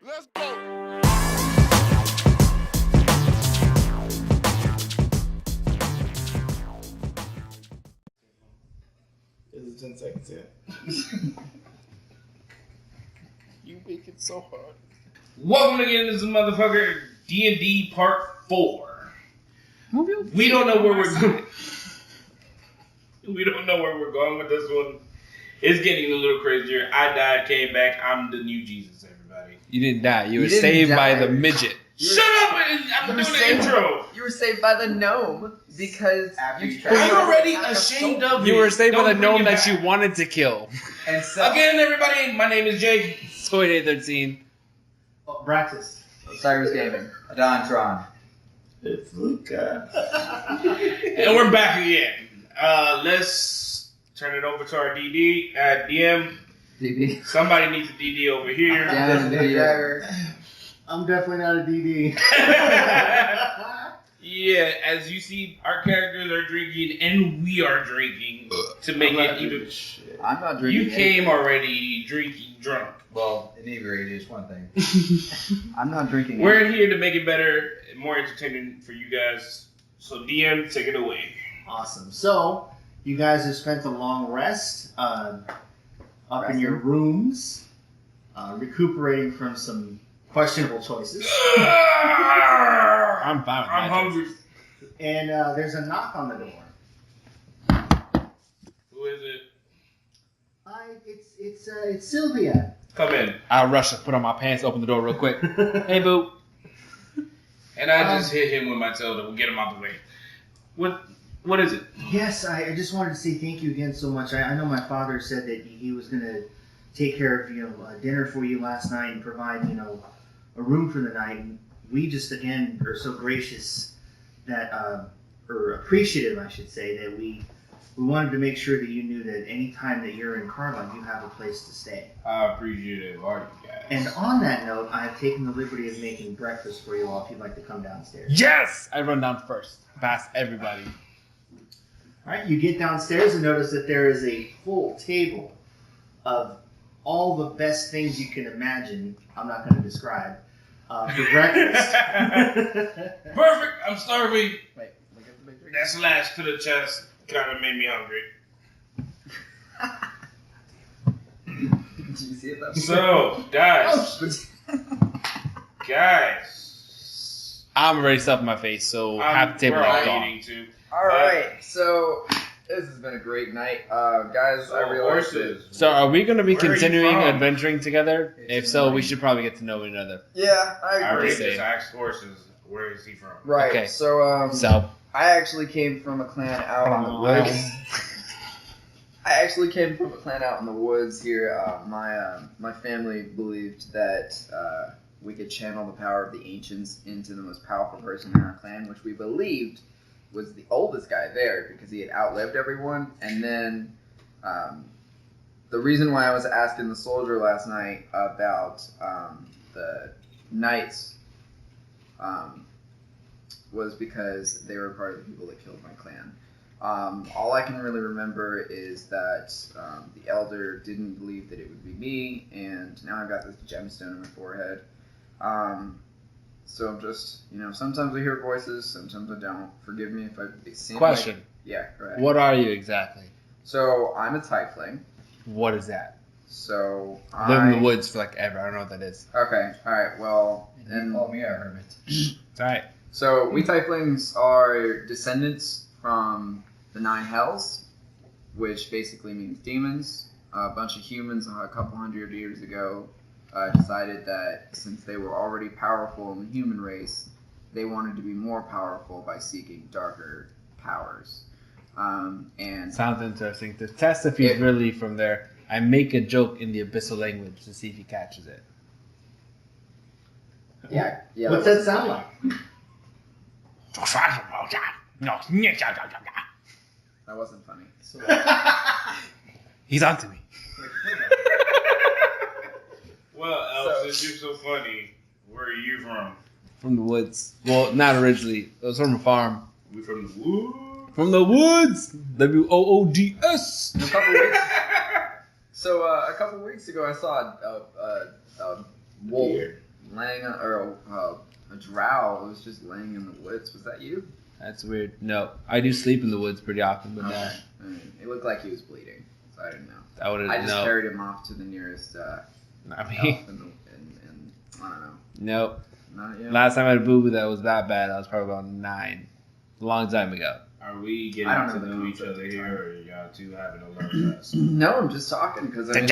Let's go. Is it 10 seconds yet? You make it so hard. Welcome again to this motherfucker D&D Part 4. We don't know where we're going. We don't know where we're going with this one. It's getting a little crazier. I died, came back. I'm the new Jesus, everybody. You didn't die. You were saved by the midget. Shut up! I'm doing the intro. You were saved by the gnome because I'm already ashamed of You it. were saved by Don't the gnome bring it that back. you wanted to kill. And so Again, everybody, my name is Jake. Soy 13. Braxis. Cyrus Gaming, Adontron. It's Luca. And we're back again. Let's turn it over to our DM. DB. Somebody needs a DD over here. I'm definitely not a DD. Yeah, as you see, our characters are drinking and we are drinking to make it even. I'm not drinking. You came already drinking drunk. Well, inebriated is one thing. I'm not drinking. We're here to make it better and more entertaining for you guys. So DM, take it away. Awesome. So, you guys have spent a long rest up in your rooms, recuperating from some questionable choices. I'm fine with I'm that. hungry. And there's a knock on the door. Who is it? It's Sylvia. Come in. I'll rush to put on my pants, open the door real quick. Hey, boo. And I just hit him with my tail to get him out the way. What is it? Yes, I just wanted to say thank you again so much. I know my father said that he was going to take care of dinner for you last night and provide a room for the night. And we just again are so gracious that or appreciative, I should say, that we wanted to make sure that you knew that any time that you're in Carlin, you have a place to stay. I appreciate it, all you guys. And on that note, I've taken the liberty of making breakfast for you all if you'd like to come downstairs. Yes! I run down first, past everybody. All right, you get downstairs and notice that there is a full table of all the best things you can imagine. I'm not going to describe for breakfast. Perfect. I'm starving. Wait, look at the big drink. That slash to the chest kind of made me hungry. Did you see it though? So, guys, I'm already stuffing my face, so half the table we're is all gone. eating too. All right, so this has been a great night, guys. So I realized horses. So are we going to be Where are you continuing from? adventuring together? If so, we should probably get to know one another. Yeah, I I agree. already Say. just asked horses. Where is he from? Right. Okay. So So, I actually came from a clan out in the woods. I actually came from a clan out in the woods here. My family believed that we could channel the power of the ancients into the most powerful person in our clan, which we believed was the oldest guy there because he had outlived everyone. And then the reason why I was asking the soldier last night about the knights was because they were part of the people that killed my clan. All I can really remember is that the elder didn't believe that it would be me, and now I've got this gemstone in my forehead. So I'm just, sometimes I hear voices, sometimes I don't. Forgive me if I seem question. like... Yeah, correct. What are you exactly? So I'm a tiefling. What is that? So Live in the woods for like ever. I don't know what that is. Okay, alright, well... And call me a hermit. It's alright. So we tieflings are descendants from the Nine Hells, which basically means demons. A bunch of humans a couple hundred years ago decided that since they were already powerful in the human race, they wanted to be more powerful by seeking darker powers. And Sounds interesting. To test if he's really from there, I make a joke in the abyssal language to see if he catches it. yeah, What's that sound like? that wasn't funny. He's onto me. Well, Elf, since you're so funny, where are you from? From the woods. Well, not originally. It was from a farm. We from the woods. From the woods. WOODS. A couple weeks. So a couple weeks ago, I saw a wolf. laying on, or a drow was just laying in the woods. Was that you? That's weird. No, I do sleep in the woods pretty often, but no. It looked like he was bleeding, so I didn't know. I would I have just no. carried him off to the nearest Not me. elf and I don't know. Nope. Not you. Last time I had a boo-boo that was that bad, I was probably about 9. A long time ago. Are we getting I don't to know know the each concept other of here, time. or are y'all two having a love fest? No, I'm just talking because I mean,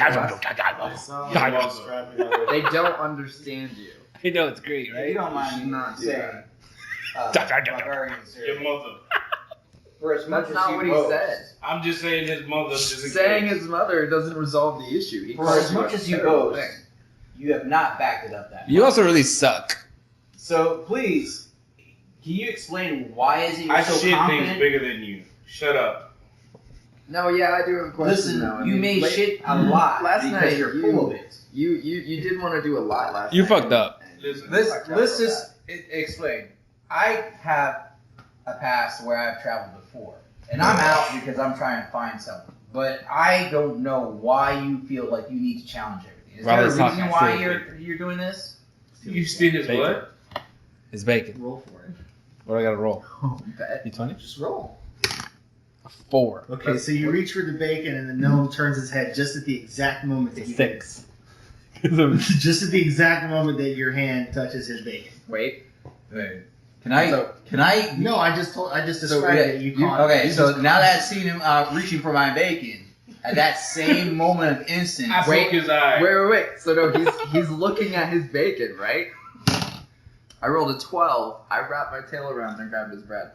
they don't understand you. I know it's great, You right? don't mind Should not do saying barbarians Your are mother. for as much That's as not he what he boasts. said. I'm just saying his mother. Just in Saying case. his mother doesn't resolve the issue. He For calls as you much a as you terrible boast, thing. you have not backed it up that You much. also really suck. So please, can you explain why is it you're I so shit confident? things bigger than you. Shut up. No, yeah, I do have a question. Listen, though. I you mean, made late- shit a lot last because night you're you- full of it. You did want to do a lot last You night. fucked up. Listen, Let's just explain. I have a past where I've traveled before, and I'm out because I'm trying to find something. But I don't know why you feel like you need to challenge everything. Is there a Riley's reason talking why shit. you're doing this? you steal his Bacon. what? It's bacon. Roll for it. What do I gotta roll? Bet. D20? Just roll. A 4. Okay, so you reach for the bacon, and the gnome turns his head just at the exact moment that It's a you 6. just at the exact moment that your hand touches his bacon. Wait. Can I? So- Can I? No, I just described yeah, it. You caught okay, it. so now that I've seen him reaching for my bacon, at that same moment of instant, I broke his eye. Wait. So no, he's looking at his bacon, right? I rolled a 12. I wrapped my tail around and grabbed his bread.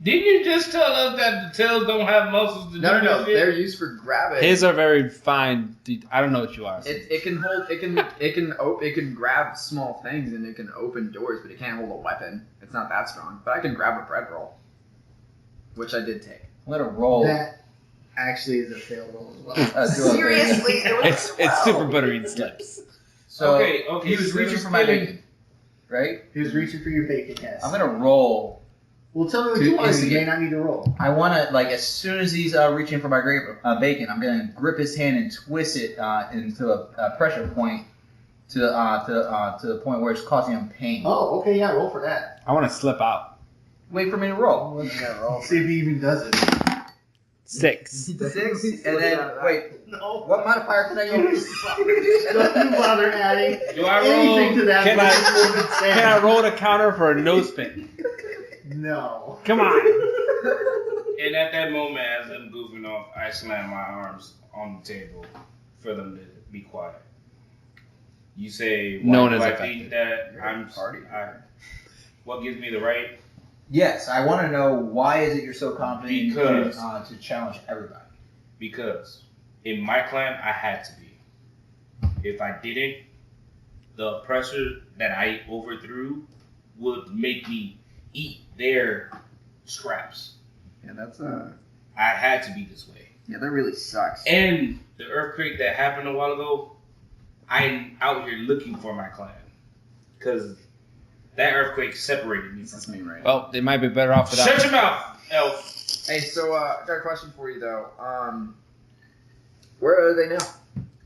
Didn't you just tell us that the tails don't have muscles to No, do this shit? they're used for grabbing. His are very fine. I don't know what you are. It can hold. It can grab small things and it can open doors, but it can't hold a weapon. It's not that strong. But I can grab a bread roll, which I did take. let it roll. That actually is a fail roll as well. Seriously, It's super buttery and slips. So Okay, he was so reaching it's for my getting- bacon, right? He was reaching for your bacon, yes. I'm gonna roll. Well, tell me what to you want to see. You instigate. may not need to roll. I want to, like, as soon as he's reaching for my bacon, I'm going to grip his hand and twist it into a pressure point to the point where it's causing him pain. Oh, okay, yeah, roll for that. I want to slip out. Wait for me to roll. See if he even does it. 6. 6, and then, wait, No. what modifier can I use? Don't you bother adding Do I anything to roll? that. Can but I- it's more than ten. Can I roll to counter for a no spin? No. Come on. And at that moment, as I'm goofing off, I slam my arms on the table for them to be quiet. You say, No why one do is I affected. think that You're I'm a party. what gives me the right? Yes, I want to know why is it you're so confident Because- to challenge everybody. Because in my clan, I had to be. If I didn't, the oppressor that I overthrew would make me eat their scraps. Yeah, that's I had to be this way. yeah, that really sucks. And the earthquake that happened a while ago, I'm out here looking for my clan. Because that earthquake separated me from That's me right now. Well, they might be better off without. Shut your mouth, elf. Hey, so I got a question for you though. Where are they now?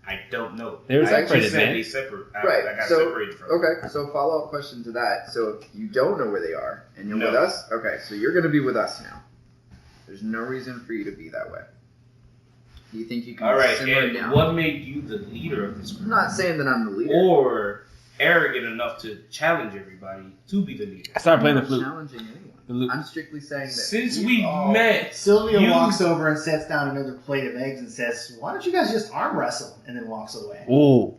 I don't know. They were I actually separated, said man. they separate. Right, I got so- separated from them. Okay, so follow up question to that. So if you don't know where they are and you're No. with us, okay, so you're gonna be with us now. There's no reason for you to be that way. Do you think you can All right, simmer and down? what made you the leader of this I'm group? not saying that I'm the leader. Or arrogant enough to challenge everybody to be the leader? I started playing I'm the not flute. challenging anyone. The flute. I'm strictly saying that Since you we all- met, Sylvia You- walks over and sets down another plate of eggs and says, "Why don't you guys just arm wrestle?" And then walks away. Ooh.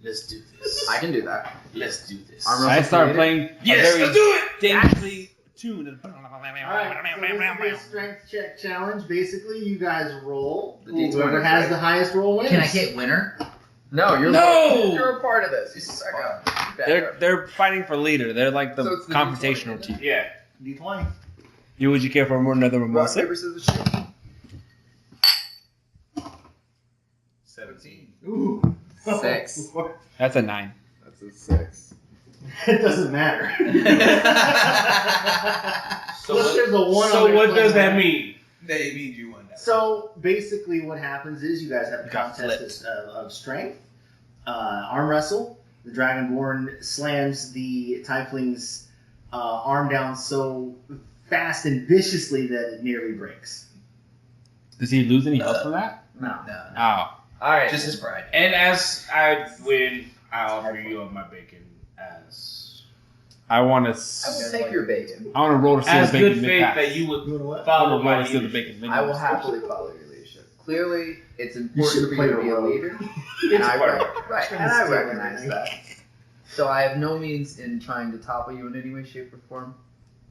let's do this. I can do that. Let's do this. Arm I started created? playing Yes, a let's very do it. daintily tuned. All right, so this will be a strength check challenge. Basically, you guys roll. The D20, Whoever has right? the highest roll wins. Can I hit winner? No, you're No! You're a part of this. You suck up. They're fighting for leader. They're like the So it's the confrontational D20, team. Yeah. D20. You would you care for more another Rock, mimosa? paper, scissors, shoot. 17. Ooh. 6. That's a 9. That's a 6. It doesn't matter. So Unless there's a one So on their what does plan. that mean? That means you won that. So basically, what happens is you guys have a You got contest of strength, arm wrestle. the Dragonborn slams the Tiefling's arm down so fast and viciously that it nearly breaks. Does he lose any health from that? No. Oh. All right. Just his pride. And as I win, I offer you up my bacon as I want I will to. take your bacon. I want to roll to see the as bacon good faith mid-pass. that you You wanna would what? I follow want to my roll to see the leadership. bacon I will mid-pass. happily follow your leadership. Clearly, it's You important should for play you to the be a role. leader, It's and I part of recognize that. So I have no means in trying to topple you in any way, shape, or form.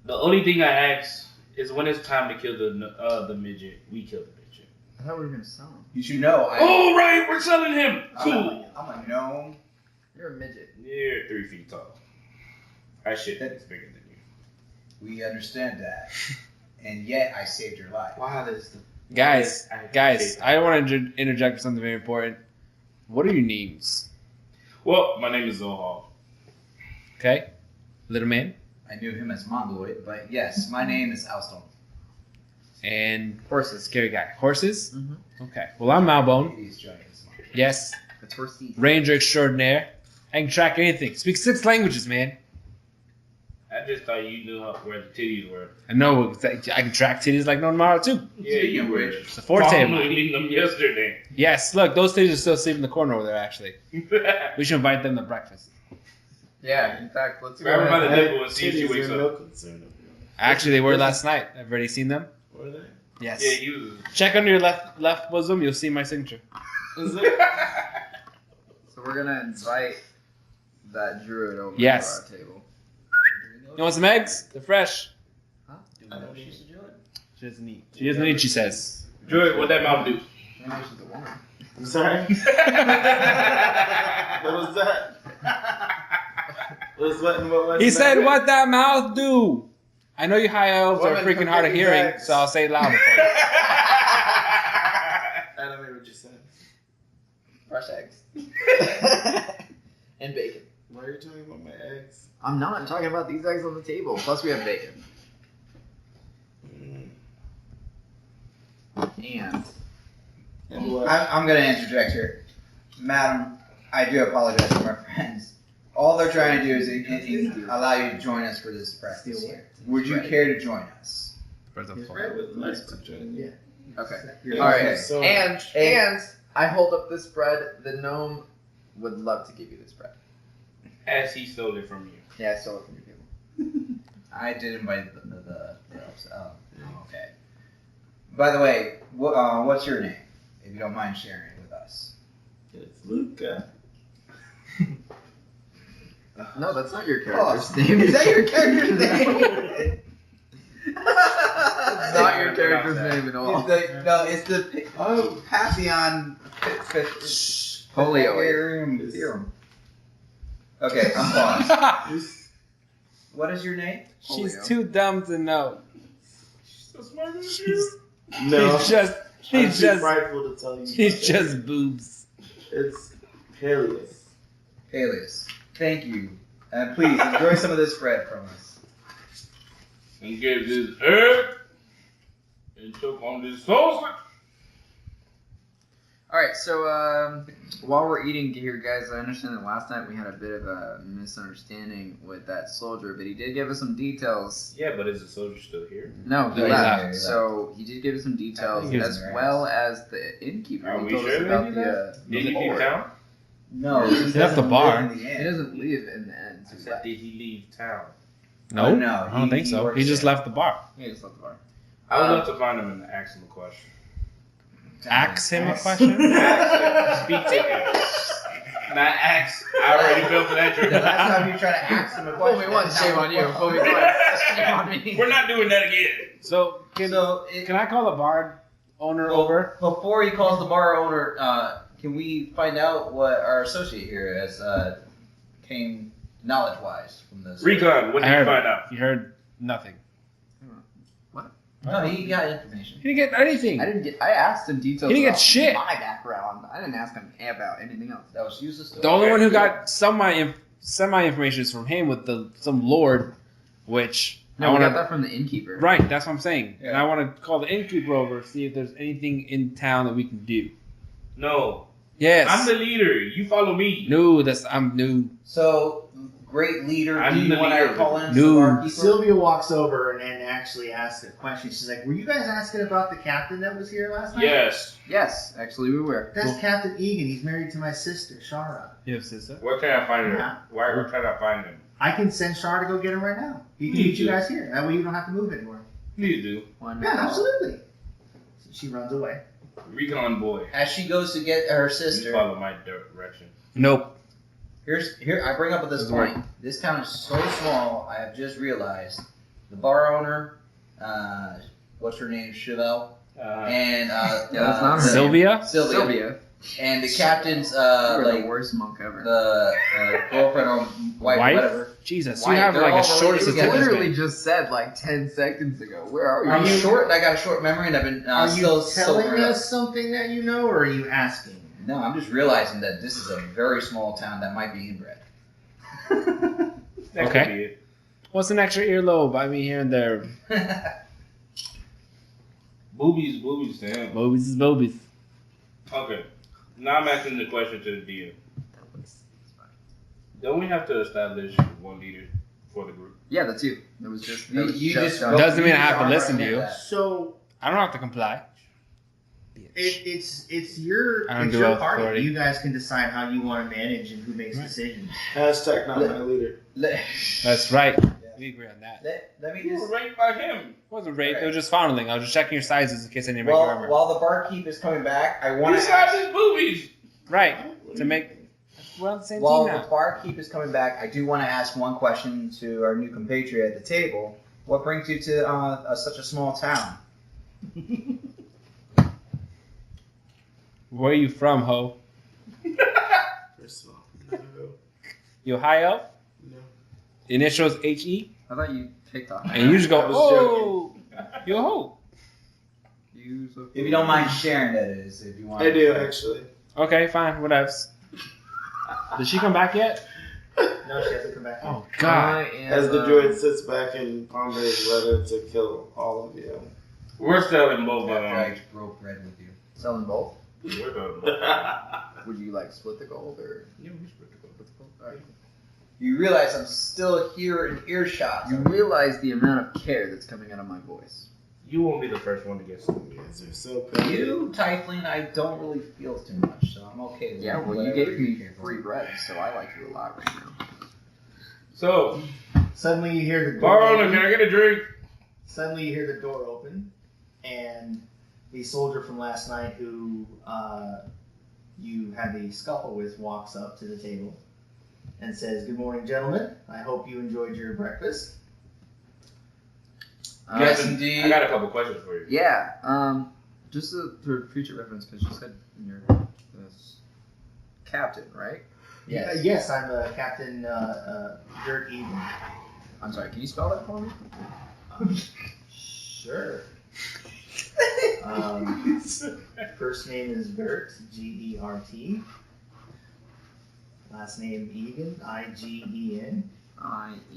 The only thing I ask is when it's time to kill the midget, we kill the midget. I thought we were gonna sell him. You should know. Oh right, we're selling him. Cool. I'm a gnome. You're a midget. You're 3 feet tall. I shit that is bigger than you. We understand that, and yet I saved your life. Wow, this is the Guys, I I want to interject with something very important. What are your names? Well, my name is Zohal. Okay? Little man. I knew him as Mongoloid, but yes, my name is Alston. And Horses. scary guy. Horses? Mm-hmm. Okay. Well, I'm Malbone. He's joining us. Yes. It's horses. Ranger extraordinaire. I can track anything. Speak 6 languages, man. I just thought you knew where the titties were. I know. I can track titties like no tomorrow, too. Yeah, you were. It's a forte of mine. Eating them yesterday. Yes, look, those titties are still asleep in the corner over there, actually. We should invite them to breakfast. Yeah, in fact, let's go Grab her by the ahead. nipple and see if she titties wakes are no up. concern of yours. Actually, they were last night. I've already seen them. Were they? Yes. Yeah, you. Check under your left bosom. You'll see my signature. Is it? So we're gonna invite that druid over Yes. to our table. You want some eggs? They're fresh. Huh? I don't need to do it. She doesn't eat. She doesn't eat, she says. Joy, what that mouth do? I know she's a woman. I'm sorry. What was that? What was He said, what that mouth do? I know you high elves are Woman, freaking come hard get of these hearing, eggs. so I'll say it louder for you. I don't know what you said. Fresh eggs. And bacon. Why are you talking about my eggs? I'm not talking about these eggs on the table. Plus we have bacon. And And what? I'm going to interject here. Madam, I do apologize to my friends. All they're trying to do is allow you to join us for this practice here. Would you care to join us? I would like to join you. okay. Okay, Alright. so- And I hold up this bread. The gnome would love to give you this bread. As he stole it from you. Yeah, I stole it from your table. I did invite the elves. Oh, okay. By the way, what's your name? If you don't mind sharing it with us. It's Luca. No, that's not your character's name. Is that your character's name? It's not your character's name at all. It's the Papillon. Polio. Theorem. Okay, I'm paused. What is your name? She's Polio. too dumb to know. She's so smart as She's, No. she's just, I'm she's too just, prideful to tell you. she's about just boobs. it. It's Peleus. Alias. Thank you. And please enjoy some of this bread from us. And give this egg and choke on this sausage. Alright, so while we're eating here, guys, I understand that last night we had a bit of a misunderstanding with that soldier, but he did give us some details. Yeah, but is the soldier still here? No, he No, he left. left. So he did give us some details, I think as he was well as the innkeeper. Are He we told us sure about that he the Did he leave lord. town? No, He he left the doesn't bar. live in the He inn. doesn't leave in the end. I So he said, left. did he leave town? No, Oh, no, I don't think he so. works He just there. left the bar. He just left the bar. I would love to find him and ask him a question. Ask him a question? Speak to him. Not ask. I already fell for that The trick. last time you tried to ask him a Fool question. me once, shame on you. Fool me twice, shame on me. We're not doing that again. So, can I call the bar owner over? Before he calls the bar owner, can we find out what our associate here has came knowledge-wise from this? Recon, what did you find out? You heard nothing. No, he got information. He didn't get anything. I asked him details He didn't get about shit. my background. I didn't ask him about anything else. That was useless. The only one who got semi information is from him with some lord, which No, I we got want that from the innkeeper. Right, that's what I'm saying. Yeah. And I want to call the innkeeper over, see if there's anything in town that we can do. No. Yes. I'm the leader. You follow me. No, I'm new. So, great leader. I'm Do you the want leader. to call in No. the barkeeper? Sylvia walks over and actually asks a question. She's like, "Were you guys asking about the captain that was here last night?" Yes. Yes, actually we were. That's Captain Egan. He's married to my sister, Shara. You have sister? Where can I find him? Yeah. Where can I find him? I can send Shara to go get him right now. He can Please meet you do. guys here. That way you don't have to move anymore. Please do. Why not? Yeah, absolutely. So she runs away. Recon boy. As she goes to get her You sister, follow my direction. Nope. here I bring up at this Doesn't point. This town is so small. I have just realized the bar owner, what's her name, Chevelle, and Yeah, that's not her name. Sylvia? Sylvia, and the captain's You're like the worst monk ever. the girlfriend or wife, Wife? whatever. Jesus, White, you have they're like all a short related You together. certificate. literally just said like 10 seconds ago. Where are you? I'm short. I got a short memory, and I've been Are still you telling sobering up. us something that you know, or are you asking? No, I'm just realizing that this is a very small town that might be inbred. That Okay. could be it. What's an extra earlobe? I mean, here and there. Boobies to him. Bobies is bobies. Okay. Now I'm asking the question to the DM. Don't we have to establish one leader for the group? Yeah, that's you. That was just. You- That was you just done. go- Doesn't mean I you have to are listen to right you. with that. So I don't have to comply. it's your I don't it's do your party. authority. You guys can decide how you want to manage and who makes decisions. Hashtag not my leader. That's right. We agree on that. Let me You were just. raped by him. It wasn't rape. It was just fondling. I was just checking your sizes in case I need to make your While, armor. while the barkeep is coming back, I want You to slapped ask. his boobies. Right. To make. We're on the same While team the now. barkeep is coming back, I do want to ask one question to our new compatriot at the table. What brings you to such a small town? Where are you from, ho? First of all, no. You Ohio? No. Initials H-E? I thought you picked on. And you just go, I was oh, you a hoe. If you don't mind sharing, that is. If you want. I do, actually. Okay, fine, whatevs. Did she come back yet? No, she hasn't come back. Yet. Oh, God. As the droid sits back and ponders whether to kill all of you. We're selling both of After I them. broke bread with you. Selling both? We're selling both. Would you like split the gold or? Yeah, we split the gold. Alright. You realize I'm still here in earshot. You realize the amount of care that's coming out of my voice. You won't be the first one to get some. You guys are so petty. You, Typhling, I don't really feel too much, so I'm okay with Yeah, well, you whatever gave me you're here for. free bread, so I like you a lot right now. So, Suddenly you hear the bar door owner, open. can I get a drink? Suddenly you hear the door open, and the soldier from last night who you had the scuffle with walks up to the table and says, "Good morning, gentlemen. I hope you enjoyed your breakfast." Yes, Captain, indeed. I got a couple questions for you. Yeah, just for future reference, because you said you're captain, right? Yes. Yes, I'm Captain Dirk Eden. I'm sorry, can you spell that for me? Sure. First name is Gert, Gert. Last name Egan, Igen.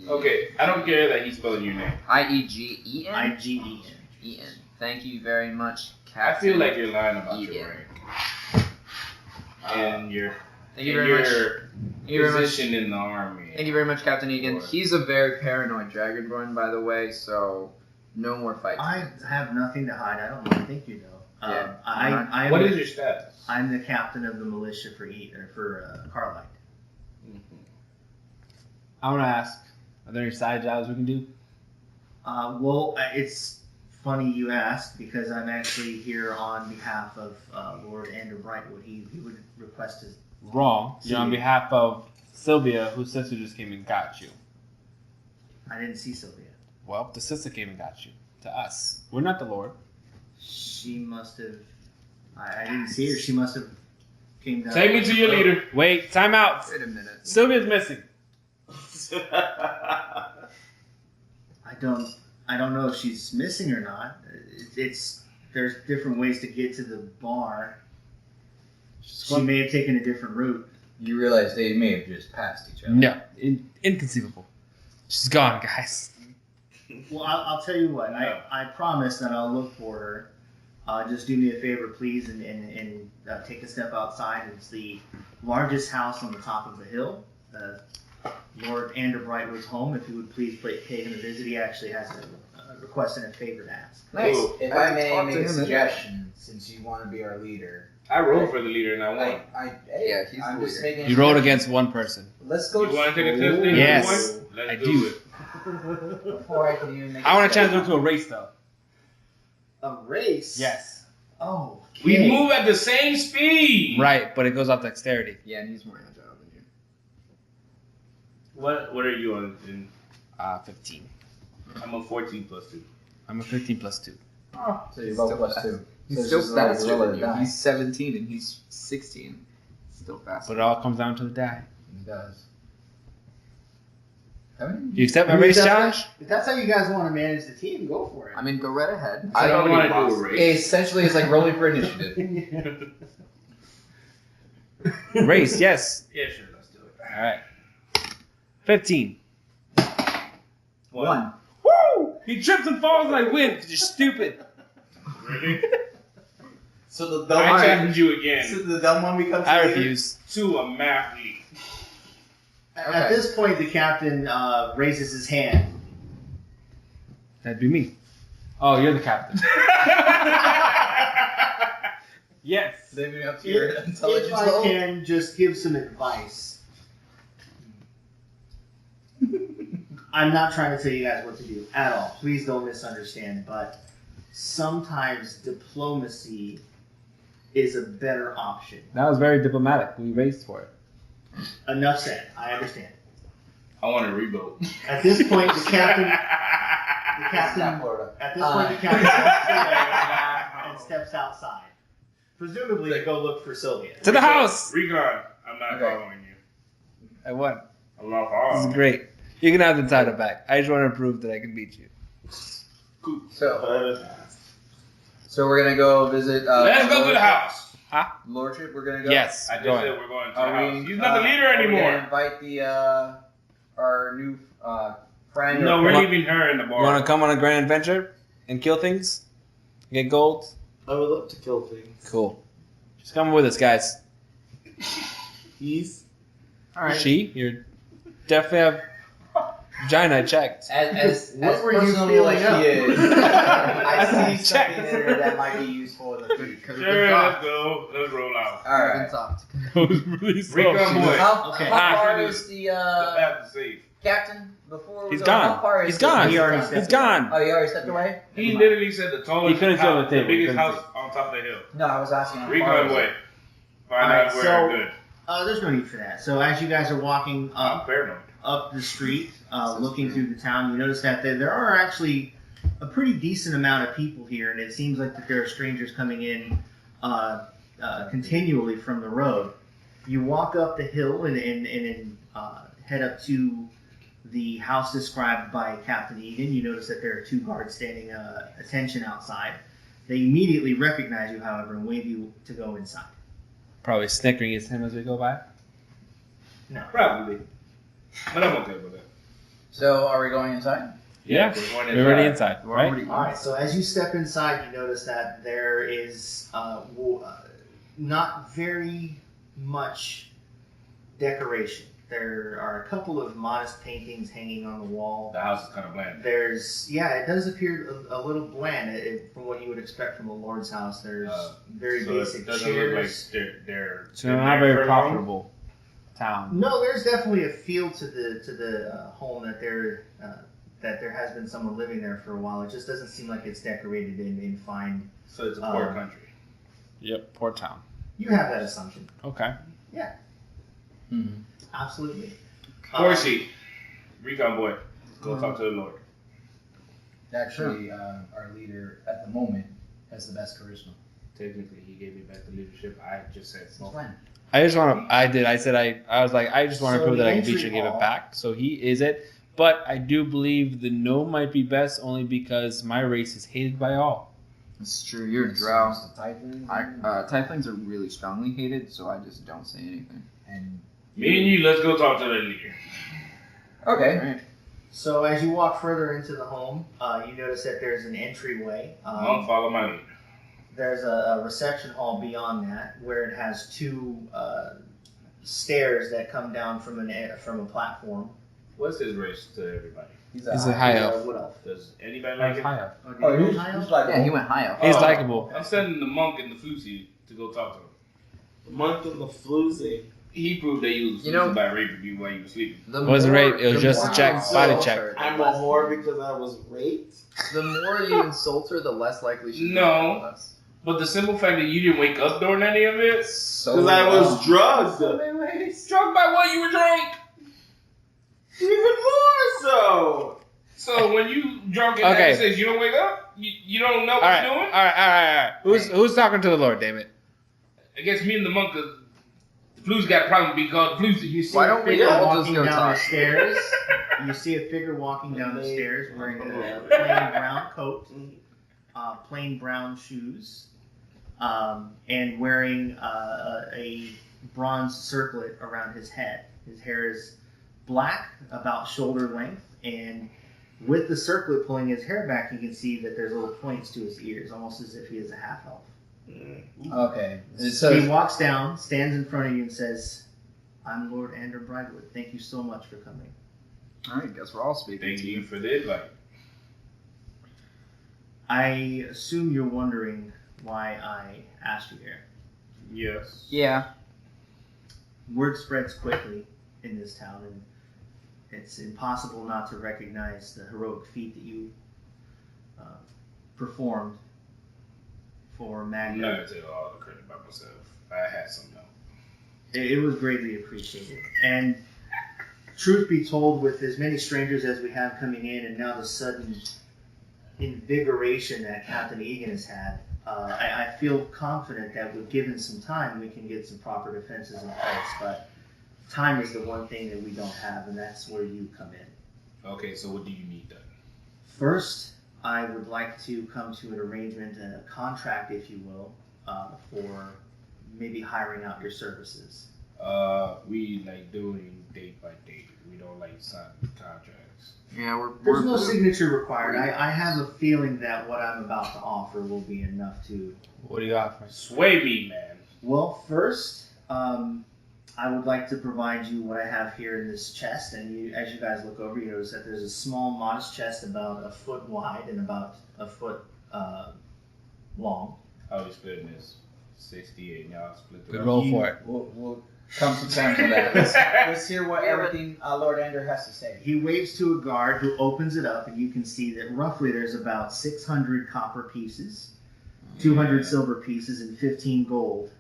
Okay, I don't care that he's spelling your name. I-E-G-E-N? Igen. E-N. Thank you very much, I Captain. feel like you're lying about Egan. your rank. And your, Thank you very much. your you very much. position in the army. Thank you very much, Captain Egan. Or- He's a very paranoid dragonborn, by the way, so no more fights. I have nothing to hide. I don't want to think you know. Yeah. I'm What is your status? I'm the captain of the militia for Carlite. I want to ask, are there any side jobs we can do? Well, it's funny you asked because I'm actually here on behalf of Lord Andrew Brightwood. He would request his. Wrong. You're on behalf of Sylvia, whose sister just came and got you. I didn't see Sylvia. Well, the sister came and got you. To us. We're not the Lord. She must have. I didn't see her. She must have came down. Take me to your leader. Wait, time out. Wait a minute. Sylvia's missing. I don't know if she's missing or not. There's different ways to get to the bar. She may have taken a different route. You realize they may have just passed each other. No. Inconceivable. She's gone, guys. Well, I'll tell you what. No. I promise that I'll look for her. just do me a favor, please, and take a step outside. It's the largest house on the top of the hill. Lord Andrew Brightwood's home. If you would please pay him a visit, he actually has a request and a favor to ask. Nice. Ooh. If I I may talked make to a him, suggestion, since you want to be our leader, I rolled for the leader and I won. Yeah, he's I'm the just leader. making. You rode against one person. Let's go. You want to take a test? Yes, Let's I do do. it. Before I can even make I want a to challenge him to a race, though. A race? Yes. Oh. We okay. move at the same speed. Right, but it goes off dexterity. Yeah, and he's more agile than you. What are you on? 15. I'm a 14 plus 2. I'm a 15 plus 2. So you're both plus 2. He's So still it's just another faster roll than of you. die. He's 17 and he's 16. Still faster. But it all comes down to the die. It does. Haven't You accept my I mean, race if that's challenge? If that's how you guys want to manage the team, go for it. I mean, go right ahead. I don't want to do a you? race. Essentially, it's like rolling for initiative. Race, yes. Yeah, sure, let's do it. All right. 15. 1. Woo! He trips and falls and I win because you're stupid. Really? So the dumb I one. challenge you again So the dumb one becomes. I the leader? refuse. to a math league. At this point, the captain raises his hand. That'd be me. Oh, you're the captain. Yes. Leaving up to your If intelligence I level. can just give some advice. I'm not trying to tell you guys what to do at all. Please don't misunderstand. But sometimes diplomacy is a better option. That was very diplomatic. We raced for it. Enough said. I understand. I want to revote. At this point, the captain. The It's captain. not Florida. At this point, the captain walks away and steps outside, presumably to go look for Sylvia. To the house! Recon, I'm not Okay. following you. I won. I'm not This following is great. You can have the title back. I just want to prove that I can beat you. So we're gonna go visit. Let's go to the house. Lordship, we're gonna go. Yes. I just Go said ahead. we're going to the Are house. we? He's not the leader Are we anymore. gonna invite the our new friend. No, or- we're leaving her in the bar. You want to come on a grand adventure and kill things? Get gold? I would love to kill things. Cool. Just come with us, guys. He's All right. She? You're definitely have vagina. I checked. As What were you personally feeling like up? he is, I see Check. something in her that might be useful in the future. Sure, let's go. Let's roll out. All right. It was really slow. Recon boy. How, Okay. how far Actually, is the The path is safe. captain before we He's go? gone. How far is He's the- gone. He already He's stepped gone. Oh, you already stepped away? He literally said the tallest He couldn't sit on house, the table. the He biggest couldn't house on top of the hill. No, I was asking. how far Recon is it? boy. Find Alright, out where so- good. There's no need for that. So as you guys are walking I'm paranoid. up the street, looking through the town, you notice that there are actually a pretty decent amount of people here, and it seems like that there are strangers coming in continually from the road. You walk up the hill and head up to the house described by Captain Egan. You notice that there are two guards standing attention outside. They immediately recognize you, however, and wave you to go inside. Probably snickering at him as we go by. No. Probably. But I'm okay with that. So, are we going inside? Yeah. We're going We're already inside. inside, right? All right. So as you step inside, you notice that there is not very much decoration. There are a couple of modest paintings hanging on the wall. The house is kind of bland. It does appear a little bland from what you would expect from a lord's house. There's very So basic it doesn't chairs. look like they're So not there very for long. profitable town. No, there's definitely a feel to the home that there has been someone living there for a while. It just doesn't seem like it's decorated in fine. So it's a poor country. Yep, poor town. You have that assumption. Okay. Mm-hmm. Absolutely. Horsey, Recon boy, go talk to the Lord. Actually, our leader at the moment has the best charisma. Technically, he gave me back the leadership. I just said It's no. fine. I just want to. I was like, I just want to So prove the that I can beat entry you and give it hall- back. So he is it. But I do believe the gnome might be best only because my race is hated by all. It's true. You're a drow. It's the Titan. Tieflings are really strongly hated, so I just don't say anything. And Me and you, let's go talk to the leader. okay. So as you walk further into the home, you notice that there's an entryway. I'm gonna follow my leader. There's a reception hall beyond that where it has two stairs that come down from a platform. What's his race to everybody? He's a high elf. What else? Does anybody like him? High elf. Oh, he's like Yeah, he went high up. He's likable. I'm sending the monk and the Floosie to go talk to him. The monk and the floozy. He proved that he was by raping you while you were sleeping. The It wasn't more- rape, it was the just more a check, you body insult check. her, the I'm a less- whore because I was raped. The more you insult her, the less likely she's No. gonna help us. But the simple fact that you didn't wake up during any of it, Because I was drugged. struck by what you were drunk. Even more so. So when you drunk and Okay. says you don't wake up, you don't know what All right, you're all doing. right. Who's talking to the Lord? Damn it! I guess me and the monk, the Floosie got a problem being called Floosie. You see Why a don't we figure all just walking go down talk? the stairs. You see a figure walking down the stairs wearing a plain brown coat, plain brown shoes, and wearing a bronze circlet around his head. His hair is black, about shoulder length, and with the circlet pulling his hair back, you can see that there's little points to his ears, almost as if he is a half elf. Okay. So he walks down, stands in front of you, and says, "I'm Lord Andrew Brightwood. Thank you so much for coming." All right, guess we're all speaking Thank to you you. for the invite. I assume you're wondering why I asked you here. Yes. Yeah. Word spreads quickly in this town, and it's impossible not to recognize the heroic feat that you performed for I'm Magna. not gonna take all the credit by myself. I had some help. It was greatly appreciated. And truth be told, with as many strangers as we have coming in, and now the sudden invigoration that Captain Egan has had, I feel confident that with given some time, we can get some proper defenses in place. But time is the one thing that we don't have, and that's where you come in. Okay, so what do you need done? First, I would like to come to an arrangement, a contract, if you will, for maybe hiring out your services. We like doing date by date. We don't like signing contracts. Yeah, There's no signature required. I have a feeling that what I'm about to offer will be enough to... What do you offer? Sway me, man. Well, first, I would like to provide you what I have here in this chest, and as you guys look over, you notice that there's a small, modest chest about a foot wide and about a foot long. How we splitting this? 68. Y'all split the Good rest. roll for it. We'll come to terms with that. Let's hear what everything Lord Andrew has to say. He waves to a guard who opens it up, and you can see that roughly there's about 600 copper pieces, 200 silver pieces, and 15 gold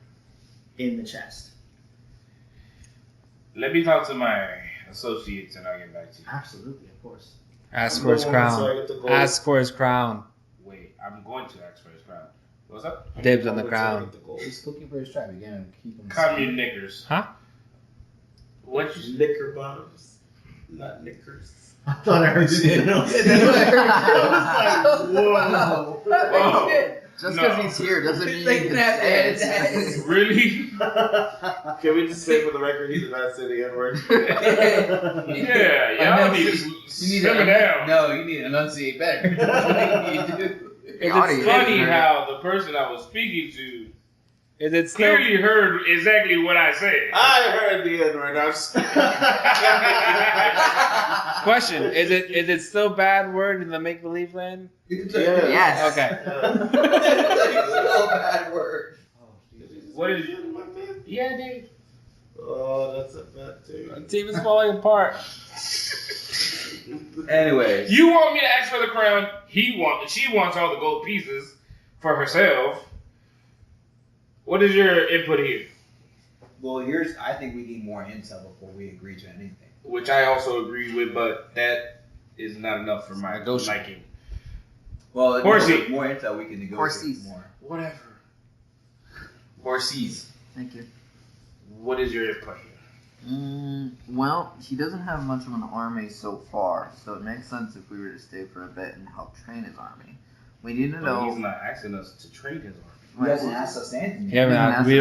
in the chest. Let me talk to my associates and I'll get back to you. Absolutely, of course. Ask I'm for his the one, so I crown. get the gold. Ask for his crown. Wait, I'm going to ask for his crown. What's up? Dibs on the So I crown. get the gold. He's looking for his tribe again. Keep him. Calm your knickers. Huh? What you Knicker bottoms, not knickers. I thought I heard something else. Whoa. Whoa. Just No. because he's here doesn't mean They you can can have say that. it. Really? Can we just say for the record he did not say the N-word? Yeah, y'all need to simmer down. No, you need to enunciate better. What you do. The audience It's funny heard it. how the person I was speaking to Is it still? clearly heard exactly what I said. I heard the N-word. I'm just... Question: Is it still bad word in the make believe land? Yes. Okay. Oh, bad word. What is it? Yeah, dude. Oh, that's a bad thing. The team is falling apart. Anyway, You want me to ask for the crown? She wants all the gold pieces for herself. What is your input here? well, I think we need more intel before we agree to anything. Which I also agree with, but that is not enough for my liking. Well, if Horsey. more intel, we can negotiate Horsies. more. Whatever. Horses. Thank you. What is your input here? Well, he doesn't have much of an army so far, so it makes sense if we were to stay for a bit and help train his army. We need to But know. he's not asking us to train his army. He hasn't asked us anything. Yeah, we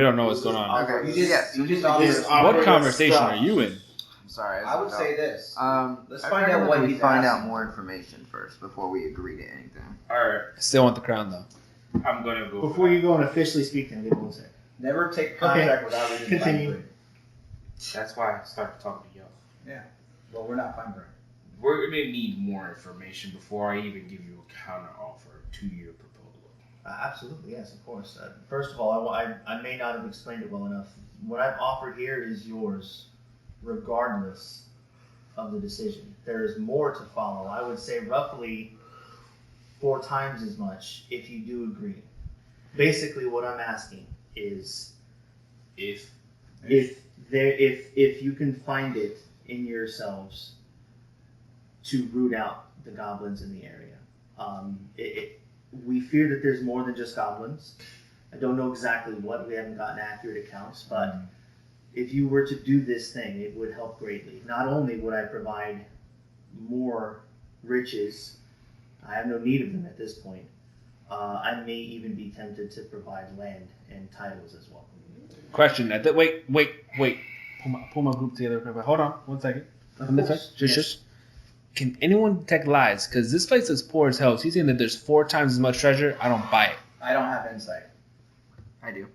don't know what's going on. Okay. You just, Yes. you just This offered- What conversation are you in? I'm sorry. I would say this. Let's I find out recommend what we he's find out asking. more information first before we agree to anything. Alright. Still want the crown though. I'm gonna go. Before you go and officially speak to him, give me 1 second. Never take a contract without reading the fine Continue. print. That's why I started talking to y'all. Well, we're not fine print. We're gonna need more information before I even give you a counter offer to your proposal. Absolutely, yes, of course. First of all, I may not have explained it well enough. What I've offered here is yours, regardless of the decision. There is more to follow. I would say roughly 4 times as much if you do agree. Basically, what I'm asking is if you can find it in yourselves to root out the goblins in the area. We fear that there's more than just goblins. I don't know exactly what. We haven't gotten accurate accounts, but if you were to do this thing, it would help greatly. Not only would I provide more riches, I have no need of them at this point. I may even be tempted to provide land and titles as well. Question. Wait. Pull my group together. Hold on 1 second. On this side. Just. Can anyone detect lies? Because this place is poor as hell. So he's saying that there's 4 times as much treasure. I don't buy it. I don't have insight. I do.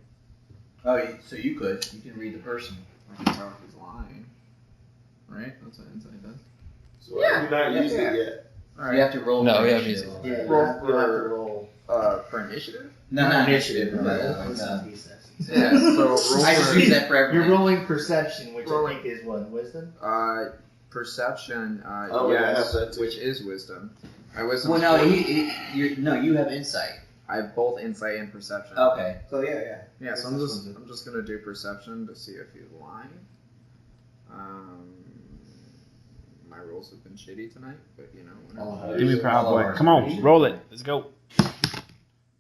Oh, so you could. You can read the person. I can tell if he's lying. Right? That's what insight does. So why have you not used it yet? Alright. You have to roll. No, for we have initiative. music. Yeah, Roll you'll have to roll. For initiative? No, not initiative. No, but, that's not he says. Yeah, so roll I just for use that for everything. You're rolling perception, which Rolling. I think is what? Wisdom? Perception, Oh, yeah, I have that too. which is wisdom. My wisdom. Well, no, you have insight. I have both insight and perception. Okay. So yeah. Yeah, so This I'm just gonna do perception to see if he's lying. My rolls have been shitty tonight, but you know. Whenever. Oh, Give me proud boy. Come on, roll it. Let's go.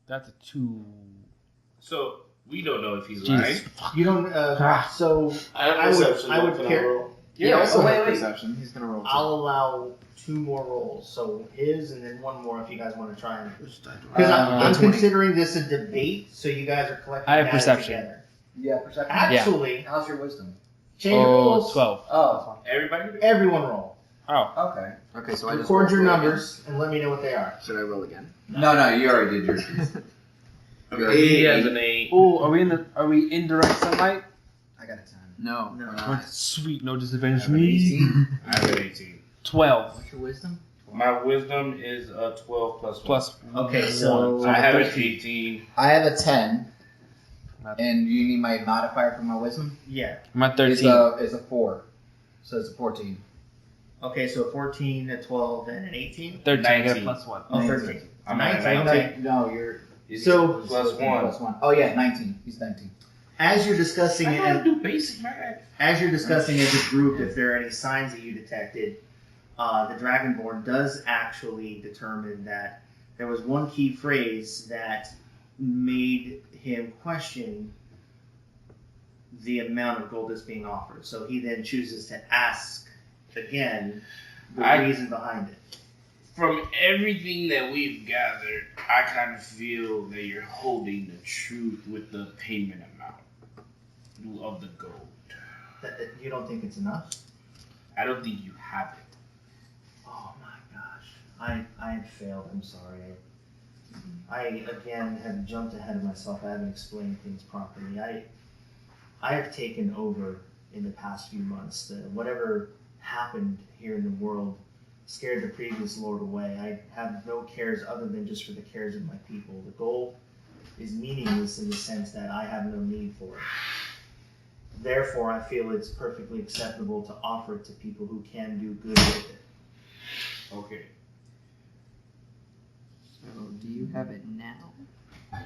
That's a 2. So we don't know if he's Jesus. lying. You don't. So I have I would- perception. I would Can care- roll? Yeah, I also wait, have wait. perception. He's gonna roll. I'll allow 2 more rolls. So his and then 1 more if you guys want to try and. Because I'm 20. considering this a debate, so you guys are collecting I have data perception. together. Yeah, perception. Actually, How's your wisdom? change your rolls. 12. Oh. Everybody. Everyone roll. Oh. Okay. Okay, so I just Record your roll again. numbers and let me know what they are. Should I roll again? No, you already did yours. He has an 8. Oh, are we in direct sunlight? I got a 10. No. No. Sweet, no disadvantage I for have an me. 18. I have an 18. 12 What's your wisdom? My wisdom is a 12 plus 1. plus. Okay, so I have an 18. I have a 10. And you need my modifier for my wisdom? yeah. I'm at 13. It's a 4. So it's a 14. Okay, so 14, a 12, and an 18. 13. I get a 19. plus 1. Oh, 19. 13. I'm at 19. 19. No, you're So- plus 1. plus 1. Oh yeah, 19. He's 19. As you're discussing I it, know how to and do basic math. as you're discussing as a group, if there are any signs that you detected, the Dragonborn does actually determine that there was one key phrase that made him question the amount of gold that's being offered. So he then chooses to ask again the reason behind it. From everything that we've gathered, I kind of feel that you're holding the truth with the payment amount of the gold. That you don't think it's enough? I don't think you have it. Oh my gosh. I have failed. I'm sorry. I again have jumped ahead of myself. I haven't explained things properly. I have taken over in the past few months. Whatever happened here in the world scared the previous lord away. I have no cares other than just for the cares of my people. The gold is meaningless in the sense that I have no need for it. Therefore, I feel it's perfectly acceptable to offer it to people who can do good with it. Okay. So, do you have it now?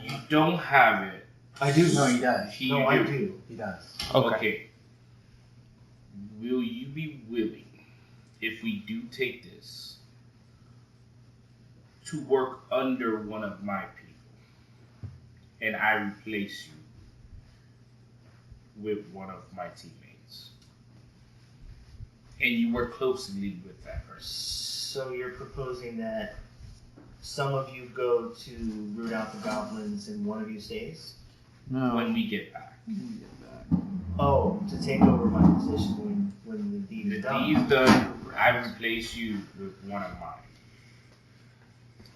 You don't have it. I do. No, he does. He No, I do. He does. Okay. Will you be willing, if we do take this, to work under one of my people, and I replace you with one of my teammates, and you work closely with that person? So you're proposing that some of you go to root out the goblins and one of you stays? No. When we get back. Oh, to take over my position when the deed The is done. deed's done. I replace you with one of mine.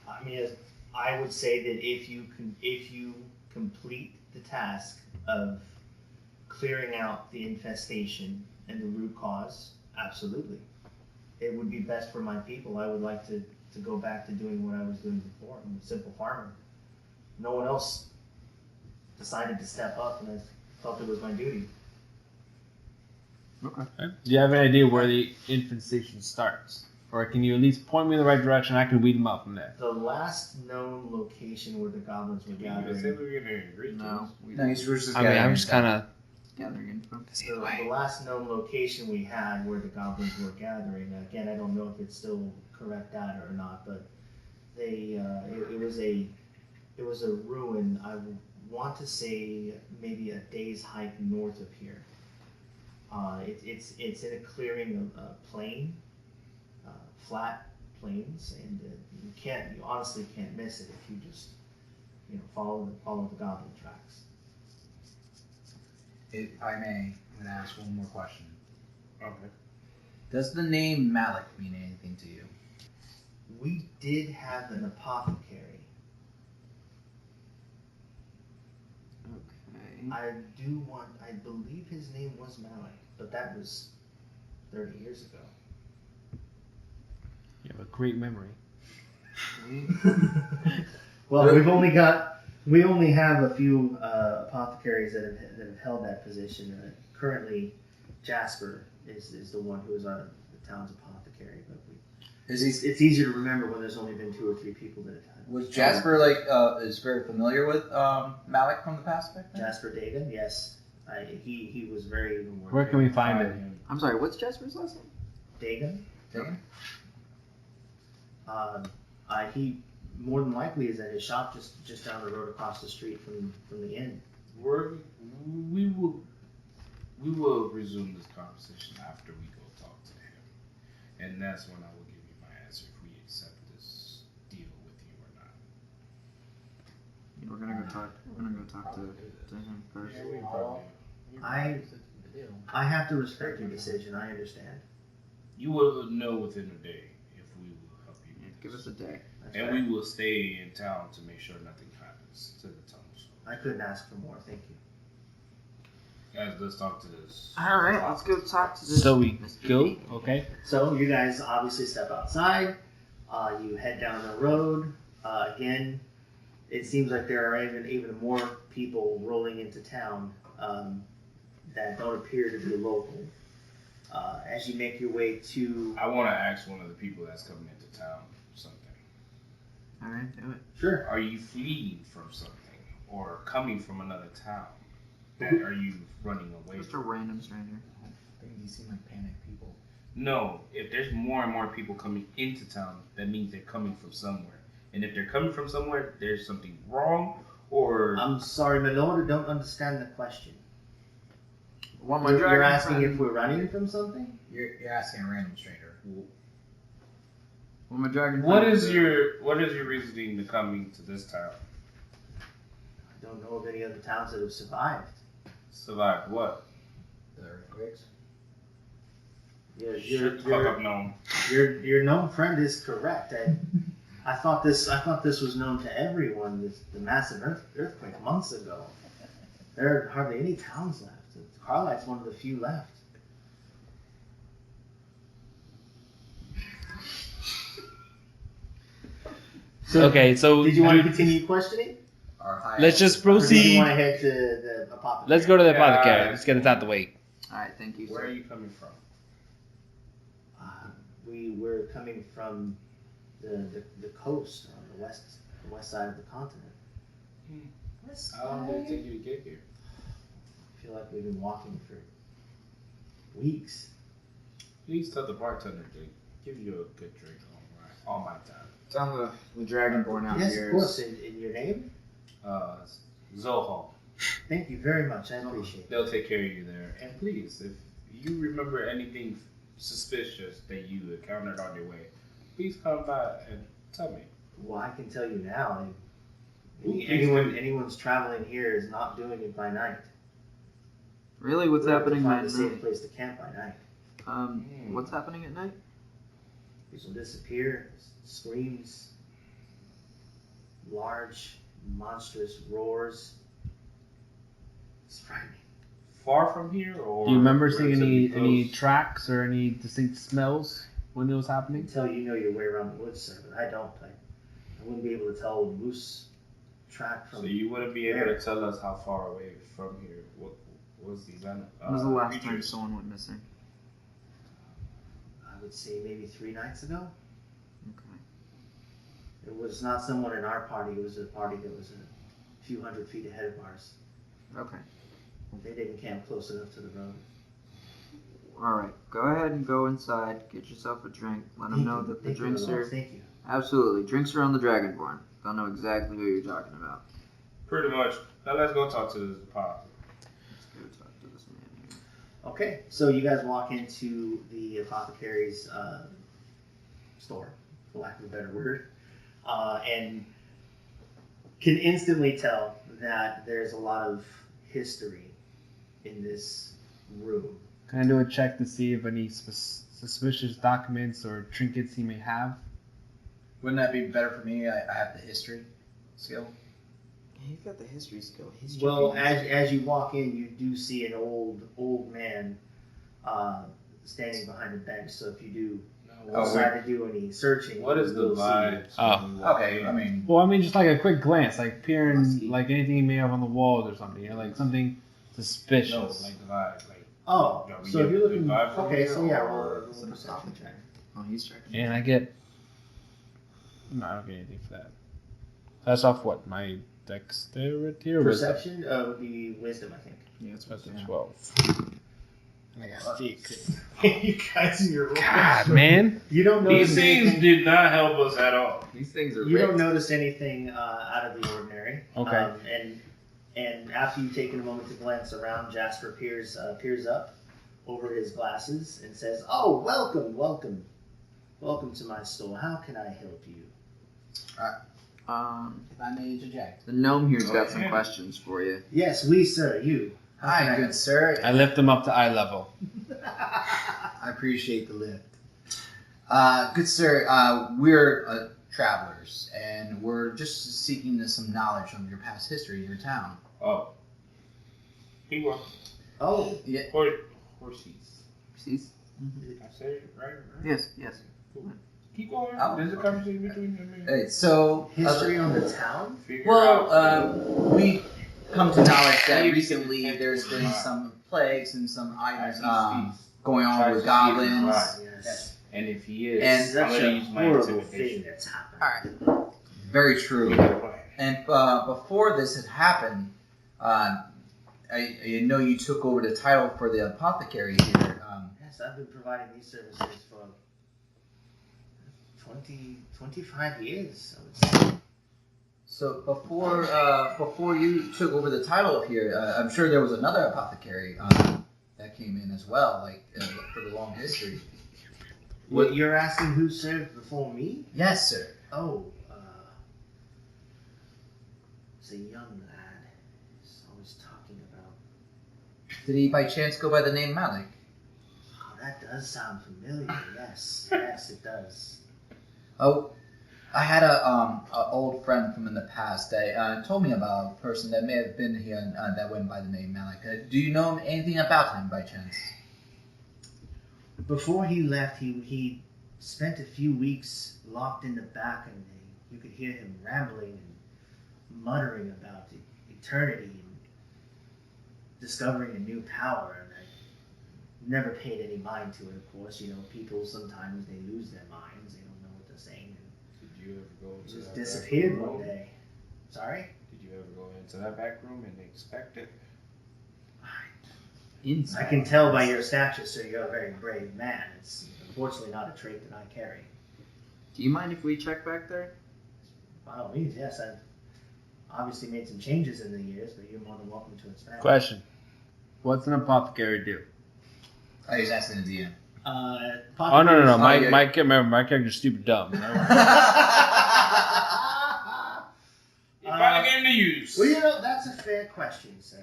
I mean, I would say that if you complete the task of clearing out the infestation and the root cause, absolutely. It would be best for my people. I would like to go back to doing what I was doing before. I'm a simple farmer. No one else decided to step up, and I felt it was my duty. Okay. Do you have any idea where the infestation starts? Or can you at least point me in the right direction? I can weed them out from there. The last known location where the goblins were gathering. No, No, we're just I mean, I'm just kind of. gathering info. The last known location we had where the goblins were gathering. Again, I don't know if it's still correct data or not, but they it was a ruin. I want to say maybe a day's hike north of here. It's in a clearing of plain, flat plains, and you honestly can't miss it if you just follow the goblin tracks. If I may, I'm going to ask one more question. Okay. Does the name Malik mean anything to you? We did have an apothecary. Okay. I believe his name was Malik, but that was 30 years ago. You have a great memory. Well, we only have a few apothecaries that have held that position. Currently, Jasper is the one who is the town's apothecary, but it's easier to remember when there's only been 2 or 3 people that have had. Was Jasper is very familiar with Malik from the past back then? Jasper Dagan, yes. He was very. Where can we find him? I'm sorry, what's Jasper's last name? Dagan? Dagan? He more than likely is at his shop just down the road across the street from the inn. We will resume this conversation after we go talk to him, and that's when I will give you my answer if we accept this deal with you or not. We're gonna go talk to him first. I have to respect your decision. I understand. You will know within a day if we will help you. Give us a day. That's And fair. we will stay in town to make sure nothing happens to the tunnel. I couldn't ask for more. Thank you. Guys, let's talk to this. All right, let's go talk to this. So we Mr. go, B. okay? So you guys obviously step outside. You head down the road. Again, it seems like there are even more people rolling into town that don't appear to be local. As you make your way to. I want to ask one of the people that's coming into town something. All right, do it. Sure. Are you fleeing from something or coming from another town? Or are you running away Just a from? random stranger. I think these seem like panicked people. No, if there's more and more people coming into town, that means they're coming from somewhere. And if they're coming from somewhere, there's something wrong, or I'm sorry, my lord, I don't understand the question. Well, my You're dragon asking friend- if we're running from something? You're asking a random stranger. Well, my dragon. what friend- is your reasoning to coming to this town? I don't know of any other towns that have survived. Survive what? The earthquakes? Shut the fuck up, gnome. Your gnome friend is correct. I thought this was known to everyone. The massive earthquake months ago. There are hardly any towns left. Carlisle's one of the few left. So, Okay, so did you want to continue questioning? Our high let's just Or did you proceed. want to head to the apothecary? Let's go to the Yeah. apothecary. Let's get it out the way. All right, thank you, Where sir. are you coming from? We're coming from the coast on the west side of the continent. How long did it take you to get here? I feel like we've been walking for weeks. Please tell the bartender to give you a good drink all my time. It's on the dragonborn out Yes, here. of course. In your name? Zoho. Thank you very much. I appreciate it. They'll take care of you there. And please, if you remember anything suspicious that you encountered on your way, please come by and tell me. Well, I can tell you now. We Anyone's traveling here is not doing it by night. Really, what's We have to happening find at a safe night? place to camp by night. What's happening at night? People disappear, screams, large, monstrous roars. It's frightening. Far from here, or Do you remember seeing relatively any close? tracks or any distinct smells when it was happening? Until you know your way around the woods, sir, but I don't. I wouldn't be able to tell a moose track from. So you wouldn't be able to tell us how far away from here. What was these animals? When was the last time someone went missing? I would say maybe 3 nights ago. Okay. It was not someone in our party. It was a party that was a few hundred feet ahead of ours. Okay. They didn't camp close enough to the road. Alright, go ahead and go inside, get yourself a drink, let them know that the drinks are... Thank you. Absolutely, drinks are on the Dragonborn. They'll know exactly who you're talking about. Pretty much. Now let's go talk to this pot. Let's go talk to this man here. Okay, so you guys walk into the apothecary's store, for lack of a better word, and can instantly tell that there's a lot of history in this room. Can I do a check to see if any suspicious documents or trinkets he may have? Wouldn't that be better for me? I have the history skill. Yeah, you've got the history skill. Well, as you walk in, you do see an old man standing behind a bench. So if you do decide to do any searching, What is you the will see- vibe? Okay, I mean, Well, I mean, just like a quick glance, like peering, like anything he may have on the walls or something, you know, like something suspicious. No, like the vibe. Like, Oh, Yeah, we so if get you're looking, good vibe from okay, here, so yeah, or- roll a perception check. Oh, he's checking. And I get. No, I don't get anything for that. That's off what? My dexterity or wisdom? Perception would be wisdom, I think. Yeah, it's That's a yeah. 12. I got 6. You guys in your room. God, man. You don't these notice things anything. did not help us at all. These things are You don't ripped. notice anything out of the ordinary. Okay. And after you've taken a moment to glance around, Jasper peers up over his glasses and says, "Oh, welcome to my store. How can I help you?" if I may interject. The gnome here's got Go some ahead. questions for you. Yes, we, sir. You. How can Hi, I good help? sir. I lift him up to eye level. I appreciate the lift. Good sir, we're travelers, and we're just seeking some knowledge from your past history in your town. Oh. He was Oh, horses. Cease? I said it right? Yes, yes. Keep going. Oh, There's a okay. conversation between them. Hey, so history on the town. we come to knowledge that Maybe recently some there's been right. some plagues and some items Peace. going on Try with to goblins. see if Yes. And if he is, And I'm Such gonna a use my horrible intimidation. thing that's happened. All right, very true. We got a plan. And before this had happened, I know you took over the title for the apothecary here. Yes, I've been providing these services for 25 years, I would say. So before you took over the title here, I'm sure there was another apothecary that came in as well, like for the long history. What you're asking who served before me? Yes, sir. Oh, it's a young lad. He's always talking about. Did he by chance go by the name Malik? Oh, that does sound familiar. Yes, yes, it does. Oh, I had a old friend from in the past that told me about a person that may have been here that went by the name Malik. Do you know anything about him by chance? Before he left, he spent a few weeks locked in the back, and you could hear him rambling and muttering about eternity and discovering a new power. And I never paid any mind to it, of course. You know, people sometimes they lose their minds; they don't know what they're saying, and Did you ever go he into just that disappeared back room? one day. Sorry. Did you ever go into that back room and expect it? I can tell by your stature, sir, you're a very brave man. It's unfortunately not a trait that I carry. Do you mind if we check back there? By all means, yes. I've obviously made some changes in the years, but you're more than welcome to inspect. Question. What's an apothecary do? Oh, he's asking the DM. Oh, no. Oh, My yeah. my character's stupid dumb. You finally gave him to use. Well, you know, that's a fair question, sir.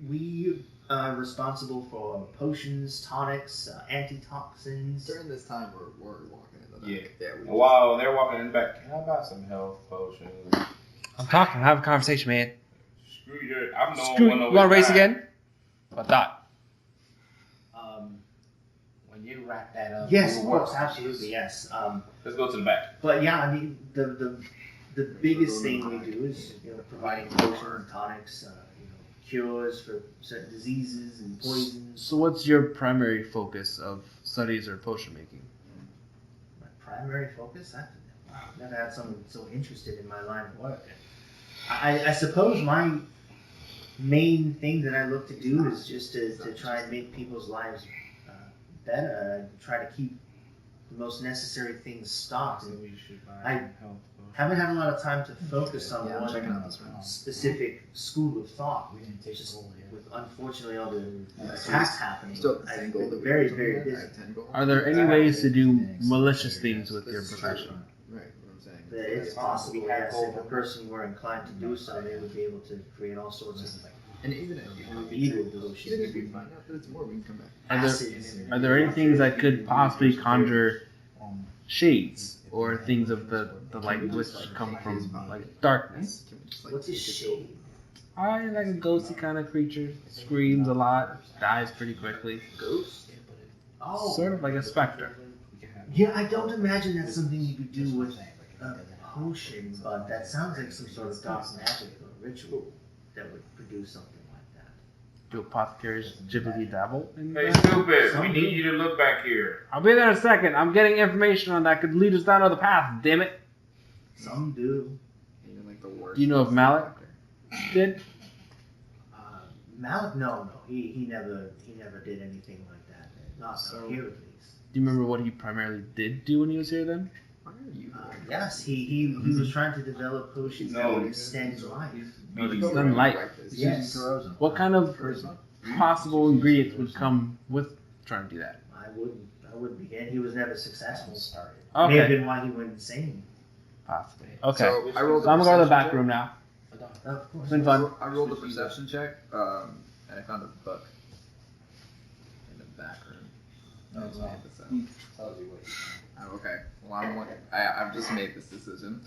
We are responsible for potions, tonics, antitoxins. During this time, we're walking into Yeah. we While they're walking in the back, can I buy some health potions? I'm talking. I'm having a conversation, man. Screw your. I'm the Screw. one You over want to race there. again? I thought. When you wrap that up. Yes, we'll of work course, on absolutely, yes. Let's go to the back. But yeah, I mean, the biggest thing we do is providing potions and tonics, cures for certain diseases and poisons. So, what's your primary focus of studies or potion making? My primary focus? I've never had someone so interested in my line of work. I suppose my main thing that I look to do is just to try and make people's lives better. I try to keep the most necessary things stocked. And I haven't had a lot of time to focus on I'm checking out this one one. specific school of thought. We didn't take Just the gold yet. with unfortunately all the Yeah, so attacks happening, Still I've 10 gold. been very, very busy. 10 gold. Are there any ways to do malicious things with your profession? Right, what I'm saying. That it's possible, yes, if a person were inclined to do so, they would be able to create all sorts of And even if evil even delusions. if we find out that it's more, we can come back. Are there any things that could possibly conjure shades or things of the light which come from like darkness? Can we just, like, What's a take it? shade? I like a ghosty kind of creature. Screams a lot, dies pretty quickly. Ghost? Oh. Sort of like a specter. Yeah, I don't imagine that's something you could do with a potion, but that sounds like some sort of dark magic or ritual that would produce something like that. Do apothecaries typically dabble in Hey, that? stupid. We need you to look back here. I'll be there in a second. I'm getting information on that could lead us down another path, damn it. Some do. Even like the worst. Do you know if Malik did? Malik, no, he never did anything like that. Not here at least. Do you remember what he primarily did do when he was here then? Why are you? Yes, he was trying to develop potions that would extend life. He's done light. Yes. What kind of possible ingredients would come with trying to do that? I wouldn't begin. He was never successful. May have Okay, been why he went insane. possibly. Okay, So I rolled so I'm gonna go to the perception back check. room now. Of course. It's been fun. I rolled a perception check, and I found a book in the back room. I just made this up. Oh, okay. Well, I've just made this decision.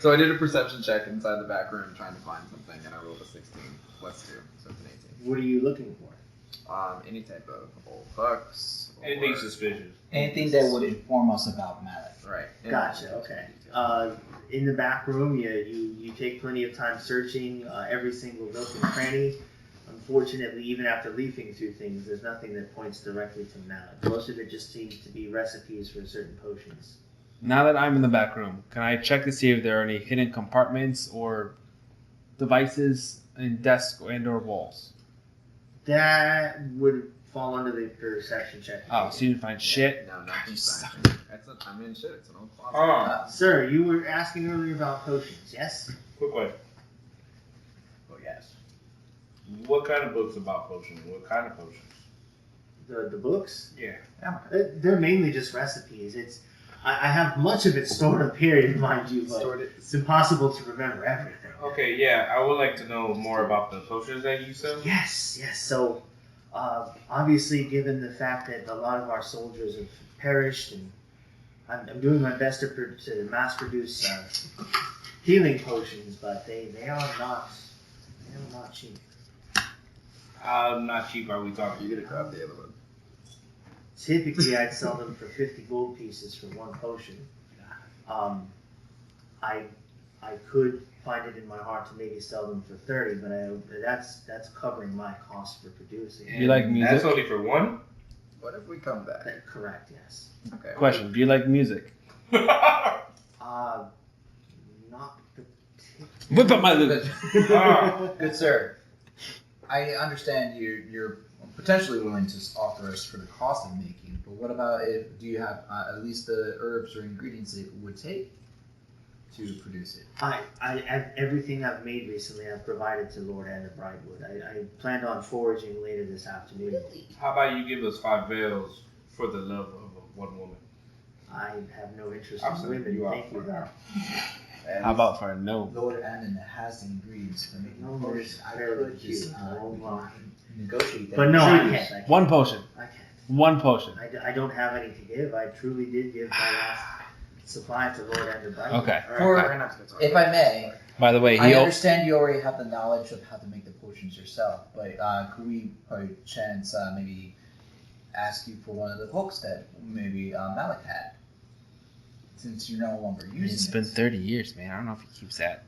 So I did a perception check inside the back room trying to find something, and I rolled a 16 plus 2, so it's an 18. What are you looking for? Any type of old books. or- Anything suspicious. Anything that would inform us about Malik. Right. Gotcha. Okay. In the back room, you take plenty of time searching every single nook and cranny. Unfortunately, even after leafing through things, there's nothing that points directly to Malik. Most of it just seems to be recipes for certain potions. Now that I'm in the back room, can I check to see if there are any hidden compartments or devices in desks and/or walls? That would fall under the perception check. Oh, so you didn't find shit? No, nothing's fine. I mean, shit, it's an old closet. Sir, you were asking earlier about potions, yes? Quick question. Oh, yes. What kind of books about potions? What kind of potions? The books? Yeah. They're mainly just recipes. I have much of it stored up here, mind you, but Stored it. it's impossible to remember everything. Okay, yeah, I would like to know more about the potions that you sell. Yes. So, obviously, given the fact that a lot of our soldiers have perished, and I'm doing my best to mass produce healing potions, but they are not cheap. How not cheap are we talking? You gotta grab the other one. Typically, I'd sell them for 50 gold pieces for one potion. I could find it in my heart to maybe sell them for 30, but that's covering my cost for producing. Do you like music? That's only for one? What if we come back? Correct, yes. Okay. Question: do you like music? Not particularly. Whip up my lute. Good sir. I understand you're potentially willing to offer us for the cost of making, but what about do you have at least the herbs or ingredients it would take to produce it? Everything I've made recently I've provided to Lord Anna Brightwood. I planned on foraging later this afternoon. How about you give us 5 veils for the love of one woman? I have no interest I'm in sending women. you out Thank for you. that. How about for a no? Lord Annan has the ingredients for making No, potions. it's I fairly could just cute. I won't lie. negotiate that. But no, I can't. One potion. I can't. One potion. I don't have any to give. I truly did give my last supply to Lord Anderbright. Okay. If I may, By the way, I he understand you already have the knowledge of how to make the potions yourself, but could we, by chance, maybe ask you for one of the books that maybe Malik had? Since you're no longer using it's it. been 30 years, man. I don't know if he keeps that.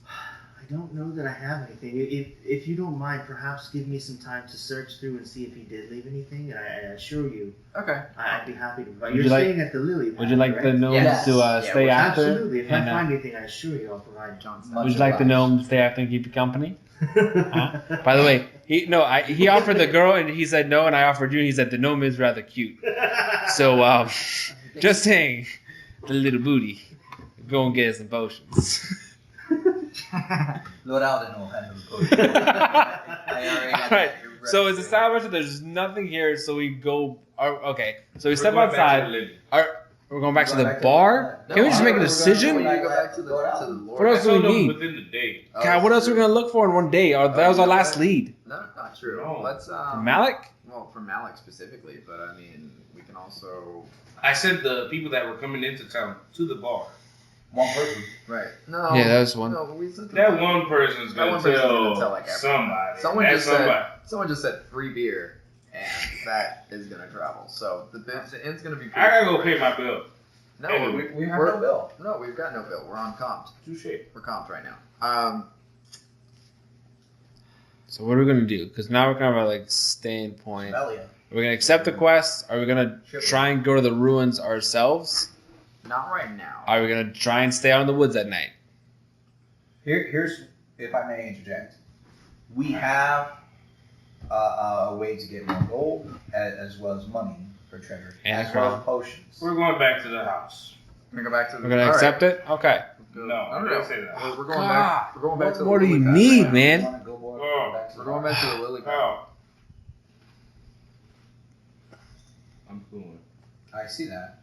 I don't know that I have anything. If you don't mind, perhaps give me some time to search through and see if he did leave anything. And I assure you, Okay. I'd be happy to. But Would you're you like- staying at the Lily Pad, Would you like the correct? gnomes Yes. to Yeah, stay after? Absolutely. If I and, find anything, I assure you I'll provide Johnson. would you like the gnome to stay after and keep you company? Huh? By the way, he offered the girl and he said no, and I offered you. And he said the gnome is rather cute. So just saying, the little booty, go and get some potions. Lord Alden will handle the potion. I already got Alright, that so it's ready. established that there's nothing here, so we go. Okay, so we We're step going back to outside. the living. We're going back to Going the back to bar. the- Can we just make a we're decision? going When you go back to the Lord. What else I do we told them need? within the day. God, what else are we gonna look for in one day? That was our last lead. No, not true. No. Let's Malik? Well, for Malik specifically, but I mean, we can also. I said the people that were coming into town to the bar. One person. Right. No. Yeah, that was one. No, we said That one person's That gonna one person's tell, gonna tell, like, everyone. somebody. Someone That's just said- somebody. Someone just said free beer, and that is gonna travel. So the end's gonna be. I gotta go pay my bill. No, Anyway, We have we're- no bill. No, we've got no bill. We're on comped. Touche. We're comped right now. So what are we gonna do? Because now we're kind of at like staying point. Melia. Are we gonna accept the quest? Are we gonna Sure. try and go to the ruins ourselves? Not right now. Are we gonna try and stay out in the woods at night? Here's, if I may interject, we have a way to get more gold as well as money for treasure, And as well crown. as potions. We're going back to the house. We're gonna go back to. We're gonna accept it? Okay. No, I didn't say that. We're going back. We're going back to the What do lily you pad need, right now. man? You wanna go more Oh. back to We're the going back to the lily pad. Oh. I'm cool. I see that.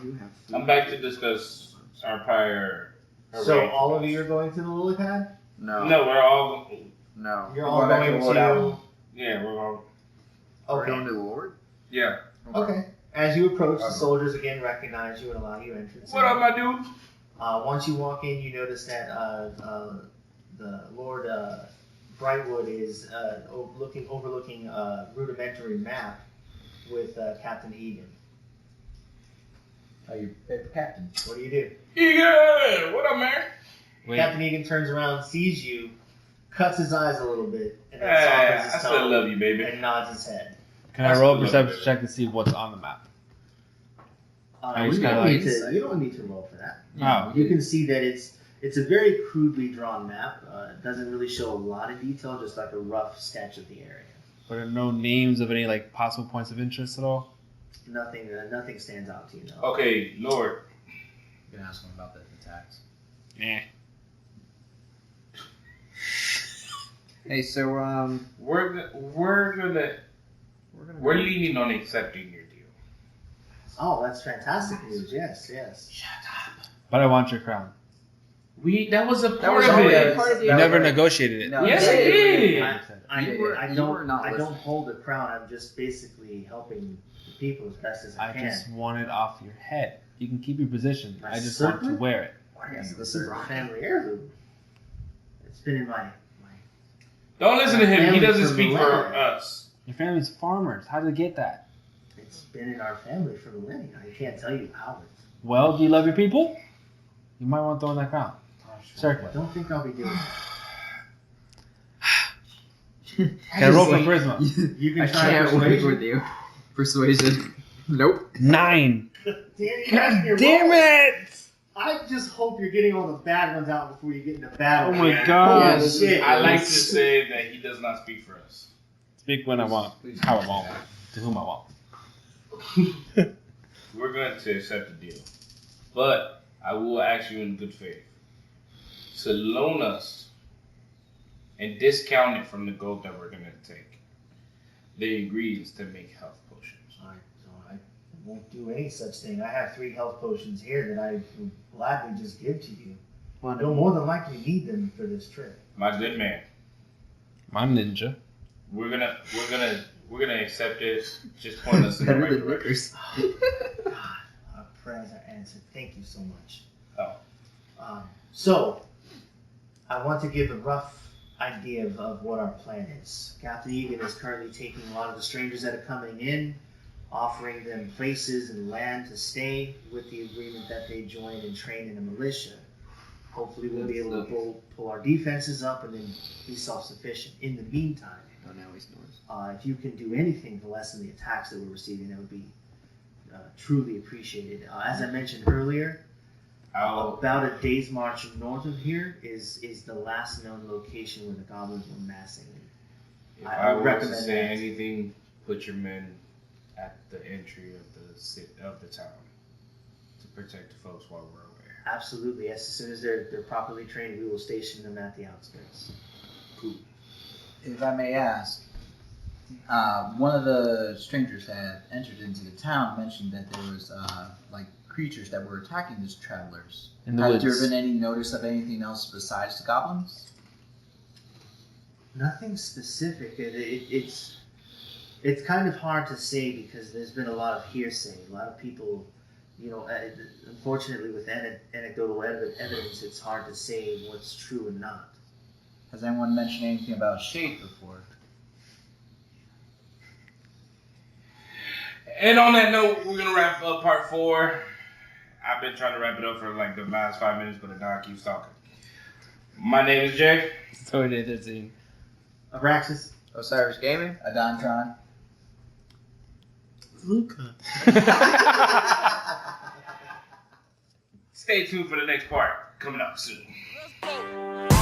You have. I'm back to discuss our prior. So all of you are going to the Lily Pad? No. No, we're all. No. You're We're all going back to going Lord to. Allen. Yeah, we're all. We're Okay. going to the Lord. Yeah. Okay. As you approach, the Okay. soldiers again recognize you and allow you entrance. What up, my dude? Once you walk in, you notice that the Lord Brightwood is overlooking a rudimentary map with Captain Egan. Are you paper captain? What do you do? Egan! What up, man? Wait. Captain Egan turns around, sees you, cuts his eyes a little bit, and then Hey, softens I his still tone love you, baby. and nods his head. Can I roll a perception check to see what's on the map? I You just don't, kinda need like- to, you don't need to roll for that. Oh. You can see that it's a very crudely drawn map. It doesn't really show a lot of detail, just like a rough sketch of the area. But there are no names of any like possible points of interest at all? Nothing stands out to you. No. Okay, Lord. You can ask him about the tax. Eh. Hey, so We're leaning on accepting your deal. Oh, that's fantastic news. Yes, yes. But I want your crown. That was a That part was of already it. part of the You never negotiated it. No, Yes, yeah, I did. yeah. You were not I don't listening. hold a crown. I'm just basically helping the people as best as I I can. just want it off your head. You can keep your position. My I just want to circlet? wear it. Yes, this is a family heirloom. It's been in my Don't listen to him. He Family doesn't for speak for millennia. us. Your family's farmers. How did they get that? It's been in our family for millennia. I can't tell you how. Well, do you love your people? You might want to throw in that crown. I Circlet. don't think I'll be doing Can I roll for Wait. charisma? You can I try can't wait persuasion. with you. Persuasion. Nope. 9. Damn, you're Damn wrong. it! I just hope you're getting all the bad ones out before you get into battle. Oh my man. God. Holy shit. I like to say that he does not speak for us. Speak when I want. How I want. To whom I want. We're going to accept the deal. But I will ask you in good faith to loan us and discount it from the gold that we're going to take the ingredients to make health potions. I won't do any such thing. I have 3 health potions here that I will gladly just give to you. You'll more than likely need them for this trip. My good man, I'm ninja. we're gonna We're gonna accept it. Just point us in the right direction. God, our prayers are answered. Thank you so much. Oh. So, I want to give a rough idea of what our plan is. Captain Egan is currently taking a lot of the strangers that are coming in, offering them places and land to stay with the agreement that they join and train in a militia. Hopefully we'll be able to pull our defenses up and then be self-sufficient. In the meantime, Oh, now he snores. if you can do anything to lessen the attacks that we're receiving, that would be truly appreciated. As I mentioned earlier, about a day's march north of here is the last known location where the goblins were massing. If I were to say anything, put your men at the entry of the town to protect the folks while we're away. Absolutely. As soon as they're properly trained, we will station them at the outskirts. Cool. If I may ask, one of the strangers that had entered into the town mentioned that there was like creatures that were attacking these travelers. In the Has there woods. been any notice of anything else besides the goblins? Nothing specific. It's kind of hard to say because there's been a lot of hearsay. A lot of people, unfortunately with anecdotal evidence, it's hard to say what's true and not. Has anyone mentioned anything about shade before? And on that note, we're gonna wrap up part 4. I've been trying to wrap it up for like the last 5 minutes, but Adon keeps talking. My name is Jay. Story Day 13. Abraxas. Osiris Gaming. Adontron. Luca. Stay tuned for the next part coming up soon. Let's go.